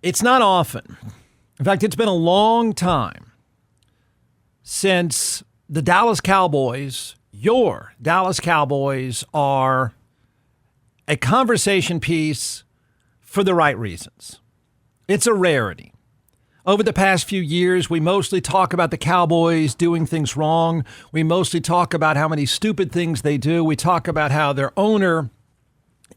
It's not often. In fact, it's been a long time since the Dallas Cowboys, your Dallas Cowboys, are a conversation piece for the right reasons. It's a rarity. Over the past few years, we mostly talk about the Cowboys doing things wrong. We mostly talk about how many stupid things they do. We talk about how their owner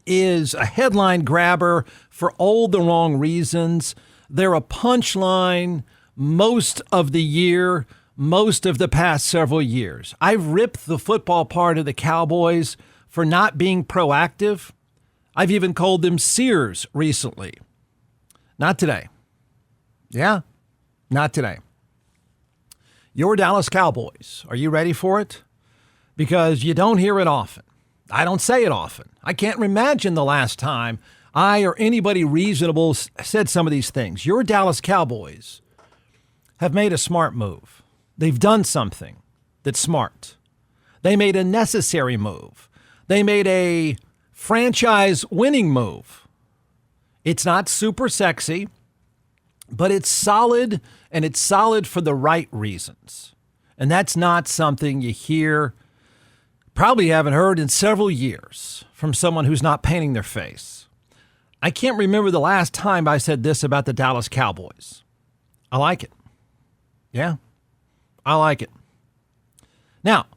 is a headline grabber for all the wrong reasons. They're a punchline most of the year, most of the past several years. I've ripped the football part of the Cowboys for not being proactive. I've even called them seers recently. Not today. Yeah, not today. Your Dallas Cowboys, are you ready for it? Because you don't hear it often. I don't say it often. I can't imagine the last time I or anybody reasonable said some of these things. Your Dallas Cowboys have made a smart move. They've done something that's smart. They made a necessary move. They made a franchise winning move. It's not super sexy, but it's solid, and it's solid for the right reasons. And that's not something you hear, probably haven't heard in several years from someone who's not painting their face. I can't remember the last time I said this about the Dallas Cowboys. I like it. Yeah, I like it. Now,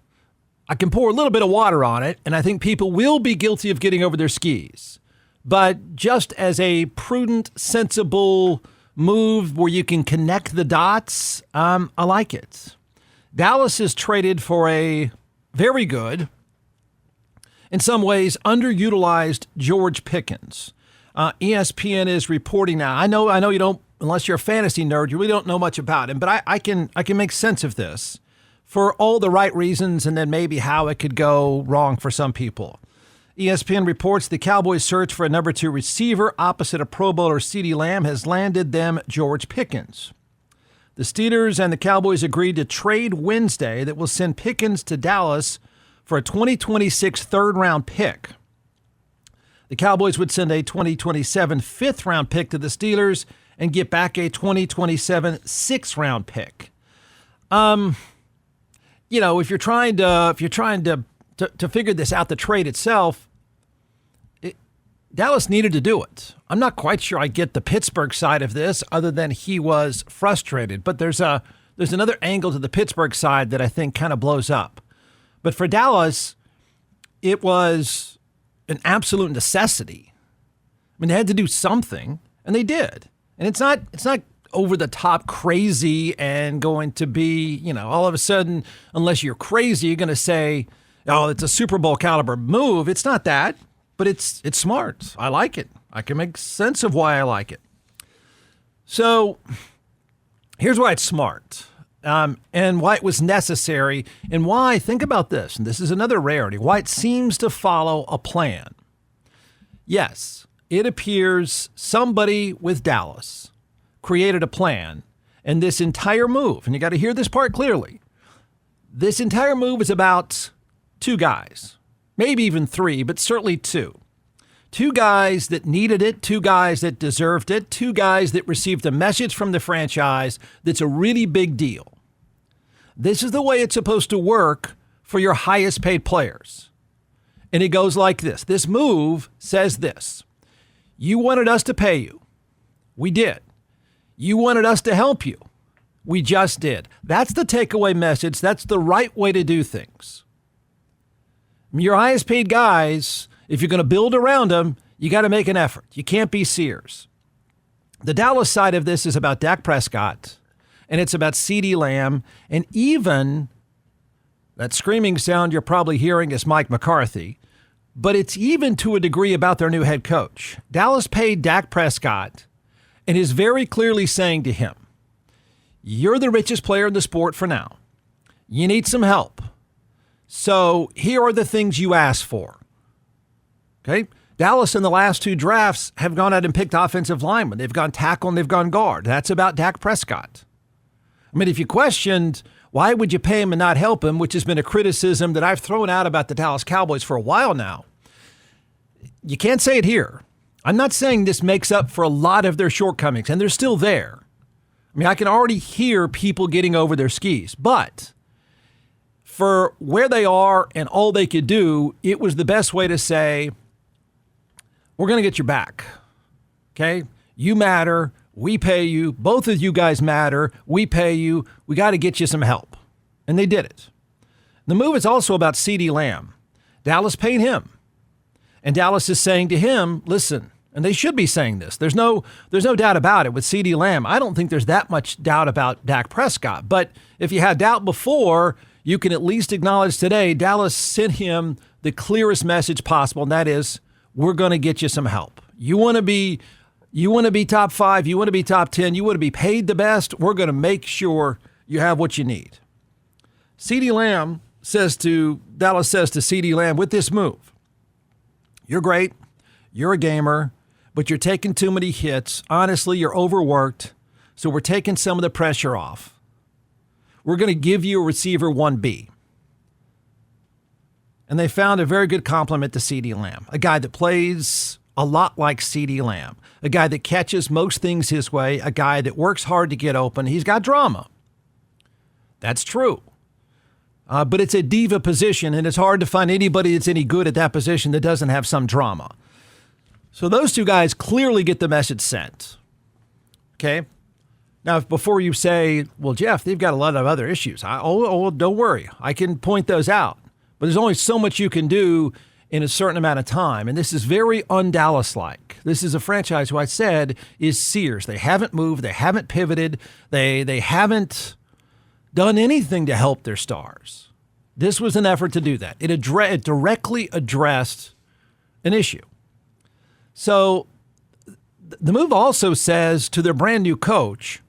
I can pour a little bit of water on it, and I think people will be guilty of getting over their skis. But just as a prudent, sensible move where you can connect the dots, I like it. Dallas is traded for a very good, in some ways, underutilized George Pickens. ESPN is reporting now. I know you don't, unless you're a fantasy nerd, you really don't know much about him, but I can make sense of this for all the right reasons and then maybe how it could go wrong for some people. ESPN reports the Cowboys' search for a number 2 receiver opposite a Pro Bowler CeeDee Lamb has landed them George Pickens. The Steelers and the Cowboys agreed to trade Wednesday that will send Pickens to Dallas for a 2026 third-round pick. The Cowboys would send a 2027 fifth-round pick to the Steelers and get back a 2027 sixth-round pick. If you're trying to figure this out, the trade itself, Dallas needed to do it. I'm not quite sure I get the Pittsburgh side of this, other than he was frustrated. But there's another angle to the Pittsburgh side that I think kind of blows up. But for Dallas, it was an absolute necessity. I mean, they had to do something, and they did. And it's not over the top crazy and going to be, all of a sudden, unless you're crazy, you're going to say, oh, it's a Super Bowl caliber move. It's not that, but it's smart. I like it. I can make sense of why I like it. So here's why it's smart, and why it was necessary, and why, think about this, and this is another rarity, why it seems to follow a plan. Yes, it appears somebody with Dallas created a plan, and this entire move, and you got to hear this part clearly, this entire move is about 2 guys, maybe even 3, but certainly 2. 2 guys that needed it, 2 guys that deserved it, 2 guys that received a message from the franchise that's a really big deal. This is the way it's supposed to work for your highest paid players. And it goes like this. This move says this. You wanted us to pay you. We did. You wanted us to help you. We just did. That's the takeaway message. That's the right way to do things. Your highest paid guys, if you're going to build around them, you got to make an effort. You can't be seers. The Dallas side of this is about Dak Prescott, and it's about CeeDee Lamb, and even that screaming sound you're probably hearing is Mike McCarthy, but it's even to a degree about their new head coach. Dallas paid Dak Prescott and is very clearly saying to him, you're the richest player in the sport for now. You need some help. So here are the things you asked for. Okay? Dallas in the last 2 drafts have gone out and picked offensive linemen. They've gone tackle and they've gone guard. That's about Dak Prescott. I mean, if you questioned why would you pay him and not help him, which has been a criticism that I've thrown out about the Dallas Cowboys for a while now, you can't say it here. I'm not saying this makes up for a lot of their shortcomings, and they're still there. I mean, I can already hear people getting over their skis, but for where they are and all they could do, it was the best way to say, we're going to get your back. Okay? You matter. We pay you. Both of you guys matter. We pay you. We got to get you some help. And they did it. The move is also about CeeDee Lamb. Dallas paid him. And Dallas is saying to him, listen, and they should be saying this. There's no doubt about it with CeeDee Lamb. I don't think there's that much doubt about Dak Prescott. But if you had doubt before, you can at least acknowledge today Dallas sent him the clearest message possible, and that is, we're going to get you some help. You want to be top 5, you want to be top 10, you want to be paid the best, we're going to make sure you have what you need. Dallas says to CeeDee Lamb with this move, you're great, you're a gamer, but you're taking too many hits. Honestly, you're overworked, so we're taking some of the pressure off. We're going to give you a receiver 1B. And they found a very good compliment to CeeDee Lamb, a guy that plays a lot like CeeDee Lamb, a guy that catches most things his way, a guy that works hard to get open. He's got drama. That's true. But it's a diva position, and it's hard to find anybody that's any good at that position that doesn't have some drama. So those two guys clearly get the message sent. Okay? Now, before you say, well, Jeff, they've got a lot of other issues. Don't worry. I can point those out. But there's only so much you can do in a certain amount of time. And this is very un-Dallas-like. This is a franchise who I said is Sears. They haven't moved. They haven't pivoted. They haven't done anything to help their stars. This was an effort to do that. It directly addressed an issue. So the move also says to their brand new coach,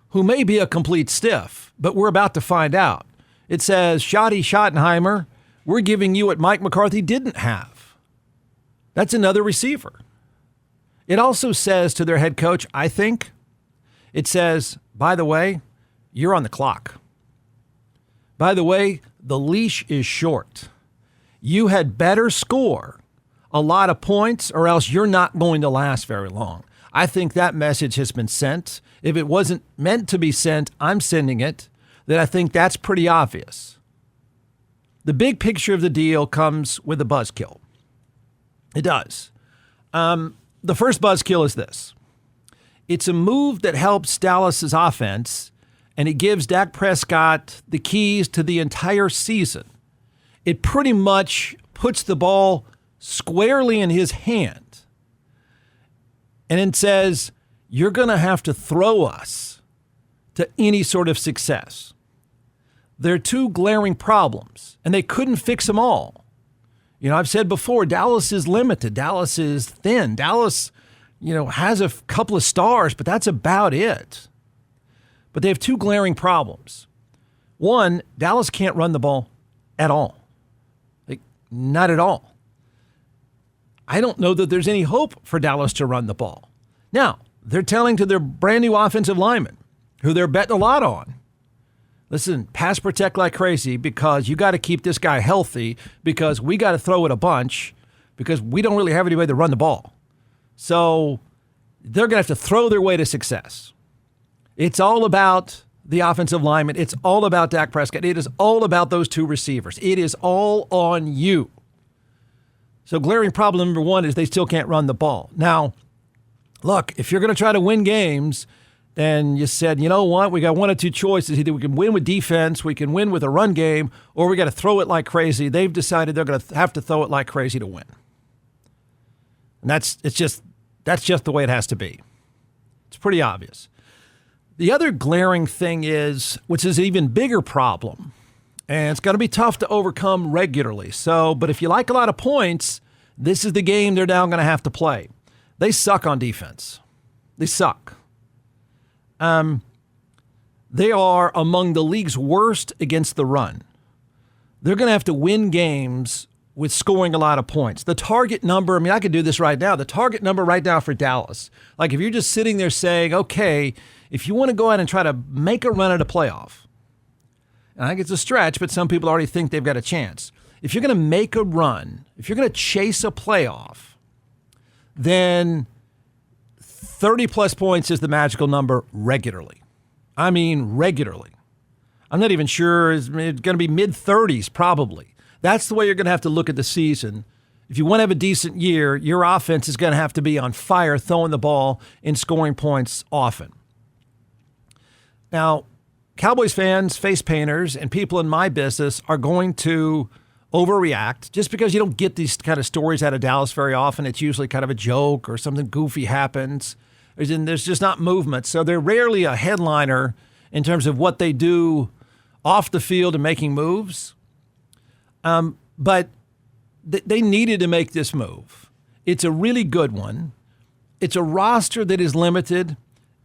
who may be a complete stiff, but we're about to find out. It says, Shoddy Schottenheimer, we're giving you what Mike McCarthy didn't have. That's another receiver. It also says to their head coach, I think, it says, by the way, you're on the clock. By the way, the leash is short. You had better score a lot of points or else you're not going to last very long. I think that message has been sent. If it wasn't meant to be sent, I'm sending it. That I think that's pretty obvious. The big picture of the deal comes with a buzzkill. It does. The first buzzkill is this. It's a move that helps Dallas's offense, and it gives Dak Prescott the keys to the entire season. It pretty much puts the ball squarely in his hand. And it says, you're going to have to throw us to any sort of success. There are two glaring problems, and they couldn't fix them all. You know, I've said before, Dallas is limited. Dallas is thin. Dallas, has a couple of stars, but that's about it. But they have two glaring problems. One, Dallas can't run the ball at all. Not at all. I don't know that there's any hope for Dallas to run the ball. Now, they're telling to their brand new offensive lineman, who they're betting a lot on, listen, pass protect like crazy because you got to keep this guy healthy because we got to throw it a bunch because we don't really have anybody to run the ball. So they're going to have to throw their way to success. It's all about the offensive lineman. It's all about Dak Prescott. It is all about those two receivers. It is all on you. So glaring problem number one is they still can't run the ball. Now, look, if you're going to try to win games, then you said, you know what, we got one of two choices. Either we can win with defense, we can win with a run game, or we got to throw it like crazy. They've decided they're going to have to throw it like crazy to win. And that's just the way it has to be. It's pretty obvious. The other glaring thing is, which is an even bigger problem, and it's going to be tough to overcome regularly. But if you like a lot of points, this is the game they're now going to have to play. They suck on defense. They suck. They are among the league's worst against the run. They're going to have to win games with scoring a lot of points. The target number, I could do this right now. The target number right now for Dallas, like if you're just sitting there saying, okay, if you want to go out and try to make a run at a playoff, and I think it's a stretch, but some people already think they've got a chance. If you're going to make a run, if you're going to chase a playoff, then 30-plus points is the magical number regularly. I mean regularly. I'm not even sure it's going to be mid-30s probably. That's the way you're going to have to look at the season. If you want to have a decent year, your offense is going to have to be on fire, throwing the ball and scoring points often. Now, Cowboys fans, face painters, and people in my business are going to overreact. Just because you don't get these kind of stories out of Dallas very often, it's usually kind of a joke or something goofy happens. There's just not movement. So they're rarely a headliner in terms of what they do off the field and making moves. But they needed to make this move. It's a really good one. It's a roster that is limited,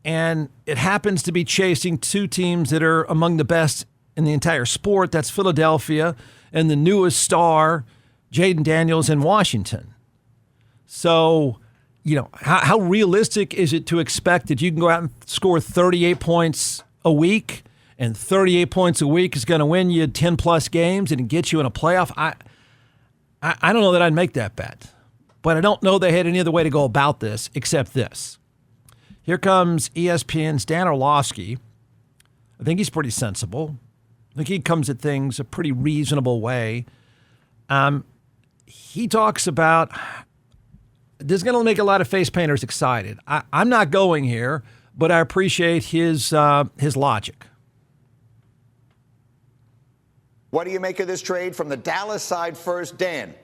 and it happens to be chasing two teams that are among the best in the entire sport. That's Philadelphia and the newest star, Jaden Daniels, in Washington. So, how realistic is it to expect that you can go out and score 38 points a week, and 38 points a week is going to win you 10-plus games and get you in a playoff? I don't know that I'd make that bet, but I don't know they had any other way to go about this except this. Here comes ESPN's Dan Orlovsky. I think he's pretty sensible. I think he comes at things a pretty reasonable way. He talks about this is going to make a lot of face painters excited. I'm not going here, but I appreciate his logic. What do you make of this trade from the Dallas side first, Dan?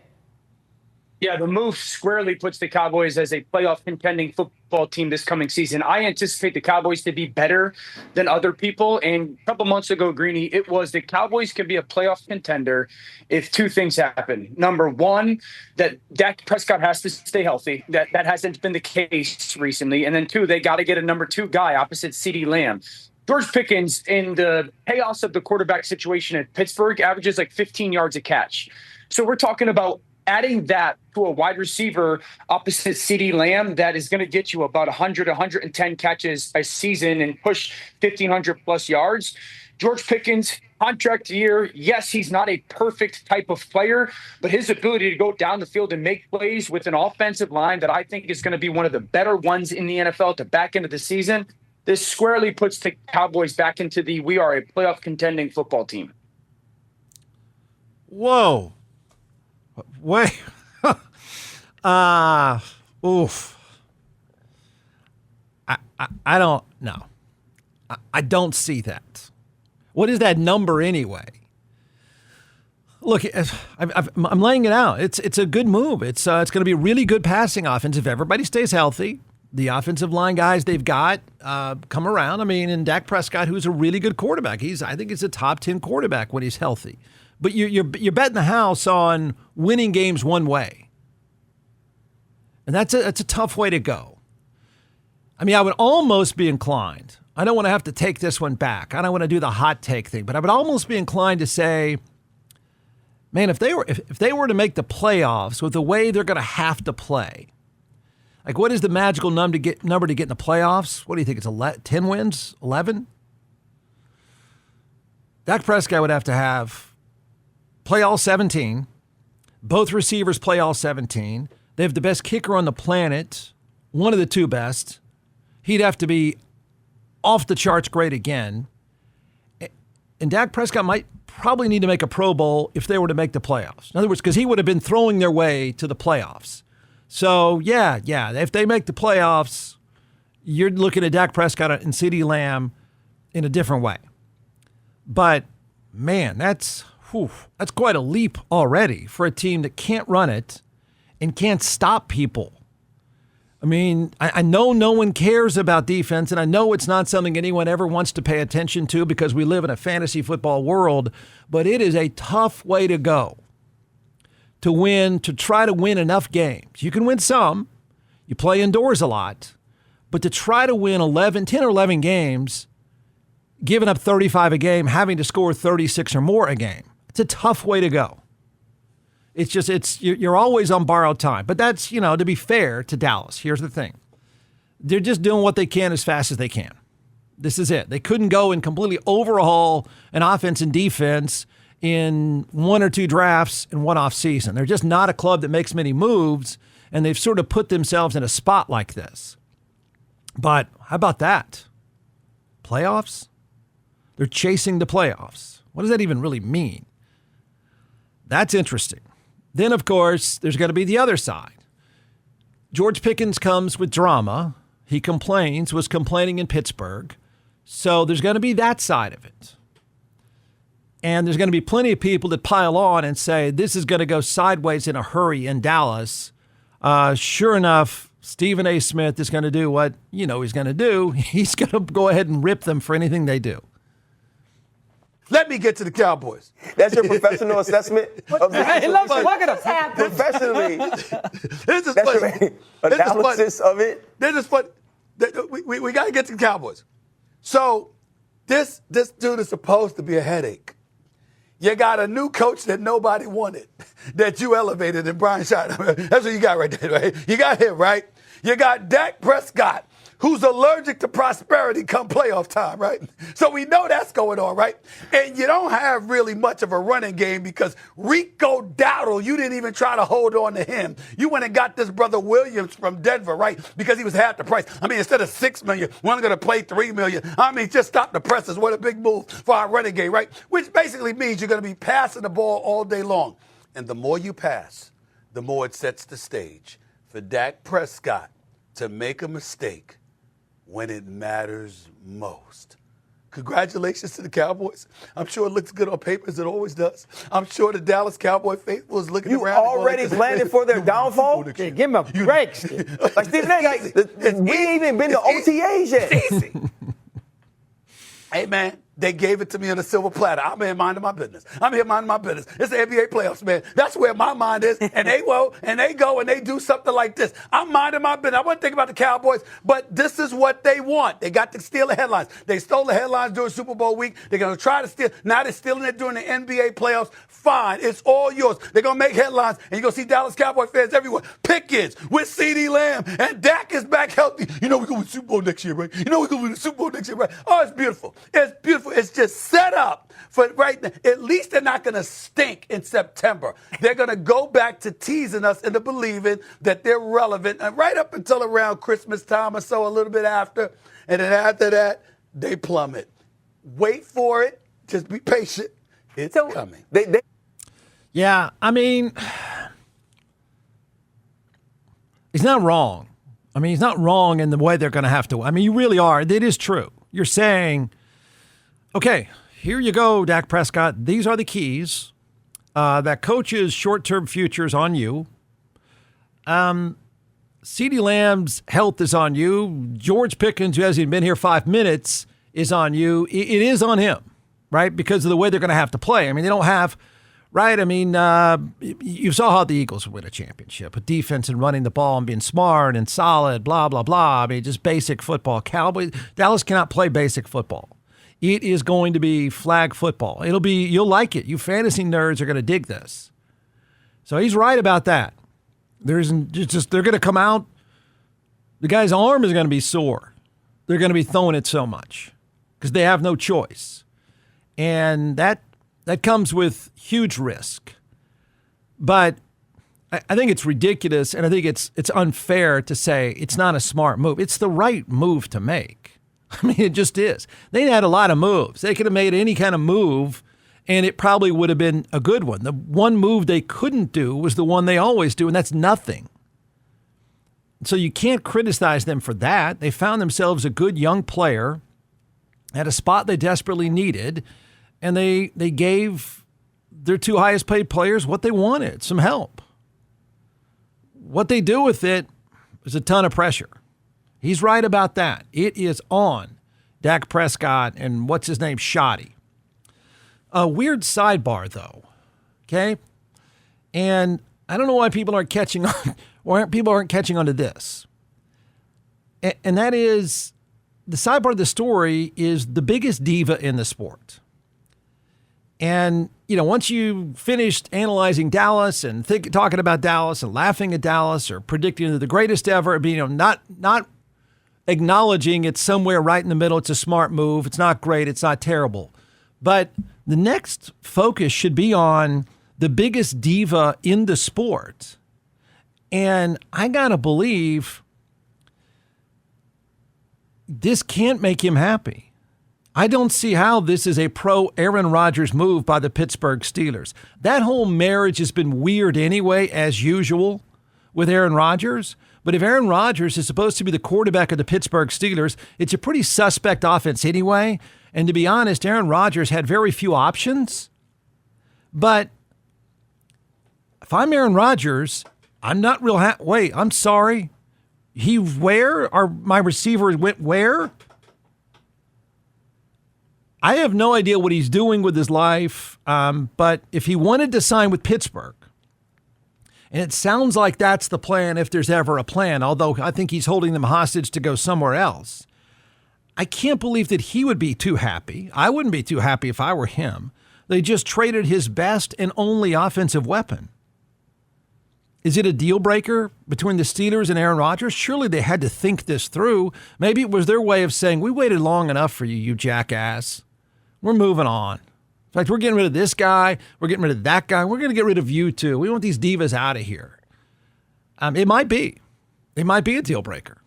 Yeah, the move squarely puts the Cowboys as a playoff contending football team this coming season. I anticipate the Cowboys to be better than other people. And a couple months ago, Greeny, it was the Cowboys can be a playoff contender if two things happen. Number one, that Dak Prescott has to stay healthy. That hasn't been the case recently. And then two, they got to get a number two guy opposite CeeDee Lamb. George Pickens, in the chaos of the quarterback situation at Pittsburgh, averages like 15 yards a catch. So we're talking about adding that to a wide receiver opposite CeeDee Lamb that is going to get you about 100, 110 catches a season and push 1,500-plus yards. George Pickens, contract year, yes, he's not a perfect type of player, but his ability to go down the field and make plays with an offensive line that I think is going to be one of the better ones in the NFL at the back end of the season, this squarely puts the Cowboys back into the we are a playoff contending football team. Whoa. Wait. Oof. I don't know. I don't see that. What is that number anyway? Look, I'm laying it out. It's a good move. It's going to be a really good passing offense if everybody stays healthy. The offensive line guys they've got come around. I mean, and Dak Prescott, who's a really good quarterback. I think he's a top 10 quarterback when he's healthy. But you're betting the house on winning games one way. And that's a tough way to go. I mean, I would almost be inclined. I don't want to have to take this one back. I don't want to do the hot take thing, but I would almost be inclined to say, man, if they were to make the playoffs with the way they're going to have to play, like what is the magical number to get in the playoffs? What do you think? It's 10 wins? 11? Dak Prescott would have to play all 17. Both receivers play all 17. They have the best kicker on the planet, one of the two best. He'd have to be off the charts great again. And Dak Prescott might probably need to make a Pro Bowl if they were to make the playoffs. In other words, because he would have been throwing their way to the playoffs. So, yeah, if they make the playoffs, you're looking at Dak Prescott and CeeDee Lamb in a different way. But, man, that's quite a leap already for a team that can't run it and can't stop people. I mean, I know no one cares about defense, and I know it's not something anyone ever wants to pay attention to because we live in a fantasy football world, but it is a tough way to go to try to win enough games. You can win some. You play indoors a lot. But to try to win 10 or 11 games, giving up 35 a game, having to score 36 or more a game, it's a tough way to go. You're always on borrowed time. But that's, to be fair to Dallas, here's the thing. They're just doing what they can as fast as they can. This is it. They couldn't go and completely overhaul an offense and defense in one or two drafts in one off season. They're just not a club that makes many moves, and they've sort of put themselves in a spot like this. But how about that? Playoffs? They're chasing the playoffs. What does that even really mean? That's interesting. Then, of course, there's going to be the other side. George Pickens comes with drama. He was complaining in Pittsburgh. So there's going to be that side of it. And there's going to be plenty of people that pile on and say, this is going to go sideways in a hurry in Dallas. Sure enough, Stephen A. Smith is going to do what he's going to do. He's going to go ahead and rip them for anything they do. Let me get to the Cowboys. That's your professional assessment of the Hey, look at him. professionally. This is That's funny. your analysis of it. This is what we got to get to the Cowboys. So this dude is supposed to be a headache. You got a new coach that nobody wanted, that you elevated in Brian Schottenheimer. That's what you got right there, right? You got him, right? You got Dak Prescott, who's allergic to prosperity come playoff time, right? So we know that's going on, right? And you don't have really much of a running game because Rico Dowdle, you didn't even try to hold on to him. You went and got this brother Williams from Denver, right? Because he was half the price. I mean, instead of $6 million, we're only going to play $3 million. I mean, just stop the presses. What a big move for our running game, right? Which basically means you're going to be passing the ball all day long. And the more you pass, the more it sets the stage for Dak Prescott to make a mistake when it matters most. Congratulations to the Cowboys. I'm sure it looks good on paper, as it always does. I'm sure the Dallas Cowboy faithful is looking around. You already planning for their downfall? Yeah, give him a break. Like Stephen A., we ain't even been to OTAs yet. It's easy. Hey, man, they gave it to me on a silver platter. I'm here minding my business. It's the NBA playoffs, man. That's where my mind is. And they go and they do something like this. I'm minding my business. I wasn't thinking about the Cowboys, but this is what they want. They got to steal the headlines. They stole the headlines during Super Bowl week. They're going to try to steal. Now they're stealing it during the NBA playoffs. Fine. It's all yours. They're going to make headlines, and you're going to see Dallas Cowboy fans everywhere. Pickens with CeeDee Lamb, and Dak is back healthy. You know we're going to win the Super Bowl next year, right? Oh, it's beautiful. It's beautiful. It's just set up for right now. At least they're not going to stink in September. They're going to go back to teasing us into believing that they're relevant, and right up until around Christmas time or so, a little bit after. And then after that, they plummet. Wait for it. Just be patient. It's coming. Yeah, I mean, he's not wrong. I mean, he's not wrong in the way they're going to have to. I mean, you really are. It is true. You're saying, okay, here you go, Dak Prescott. These are the keys. That coach's short-term future is on you. CeeDee Lamb's health is on you. George Pickens, who hasn't been here 5 minutes, is on you. It is on him, right? Because of the way they're going to have to play. I mean, they don't have, right? I mean, you saw how the Eagles win a championship with defense and running the ball and being smart and solid, blah, blah, blah. I mean, just basic football. Dallas cannot play basic football. It is going to be flag football. You'll like it. You fantasy nerds are going to dig this. So he's right about that. They're going to come out. The guy's arm is going to be sore. They're going to be throwing it so much because they have no choice. And that comes with huge risk. But I think it's ridiculous, and I think it's unfair to say it's not a smart move. It's the right move to make. I mean, it just is. They had a lot of moves. They could have made any kind of move, and it probably would have been a good one. The one move they couldn't do was the one they always do, and that's nothing. So you can't criticize them for that. They found themselves a good young player at a spot they desperately needed, and they gave their two highest paid players what they wanted, some help. What they do with it is a ton of pressure. He's right about that. It is on Dak Prescott and what's his name, Shoddy. A weird sidebar, though, okay? And I don't know why people aren't catching on, or people aren't catching on to this. And that is, the sidebar of the story is the biggest diva in the sport. And, once you finished analyzing Dallas and talking about Dallas and laughing at Dallas or predicting they're the greatest ever, not acknowledging it's somewhere right in the middle, it's a smart move, it's not great, it's not terrible. But the next focus should be on the biggest diva in the sport. And I got to believe this can't make him happy. I don't see how this is a pro Aaron Rodgers move by the Pittsburgh Steelers. That whole marriage has been weird anyway, as usual, with Aaron Rodgers. But if Aaron Rodgers is supposed to be the quarterback of the Pittsburgh Steelers, it's a pretty suspect offense anyway. And to be honest, Aaron Rodgers had very few options. But if I'm Aaron Rodgers, I'm not real happy. Wait, I'm sorry. My receiver went where? I have no idea what he's doing with his life, but if he wanted to sign with Pittsburgh, and it sounds like that's the plan if there's ever a plan, although I think he's holding them hostage to go somewhere else, I can't believe that he would be too happy. I wouldn't be too happy if I were him. They just traded his best and only offensive weapon. Is it a deal breaker between the Steelers and Aaron Rodgers? Surely they had to think this through. Maybe it was their way of saying, we waited long enough for you, you jackass. We're moving on. In fact, we're getting rid of this guy. We're getting rid of that guy. We're going to get rid of you too. We want these divas out of here. It might be. It might be a deal breaker.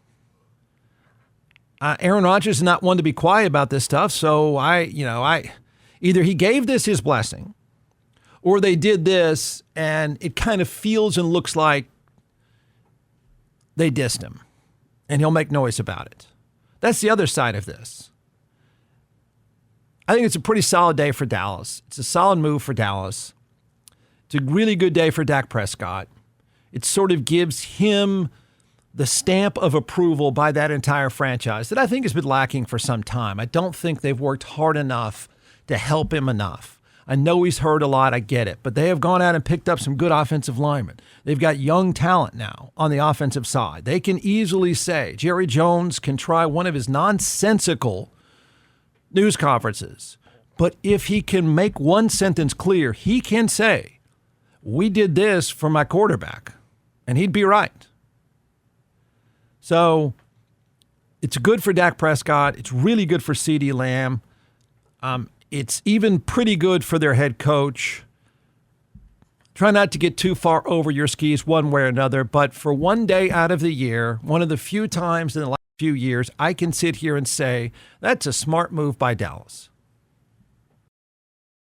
Aaron Rodgers is not one to be quiet about this stuff. So either he gave this his blessing, or they did this and it kind of feels and looks like they dissed him and he'll make noise about it. That's the other side of this. I think it's a pretty solid day for Dallas. It's a solid move for Dallas. It's a really good day for Dak Prescott. It sort of gives him the stamp of approval by that entire franchise that I think has been lacking for some time. I don't think they've worked hard enough to help him enough. I know he's hurt a lot. I get it. But they have gone out and picked up some good offensive linemen. They've got young talent now on the offensive side. They can easily say, Jerry Jones can try one of his nonsensical news conferences. But if he can make one sentence clear, he can say, we did this for my quarterback. And he'd be right. So it's good for Dak Prescott. It's really good for CeeDee Lamb. It's even pretty good for their head coach. Try not to get too far over your skis one way or another, but for one day out of the year, one of the few times in the last few years, I can sit here and say that's a smart move by Dallas.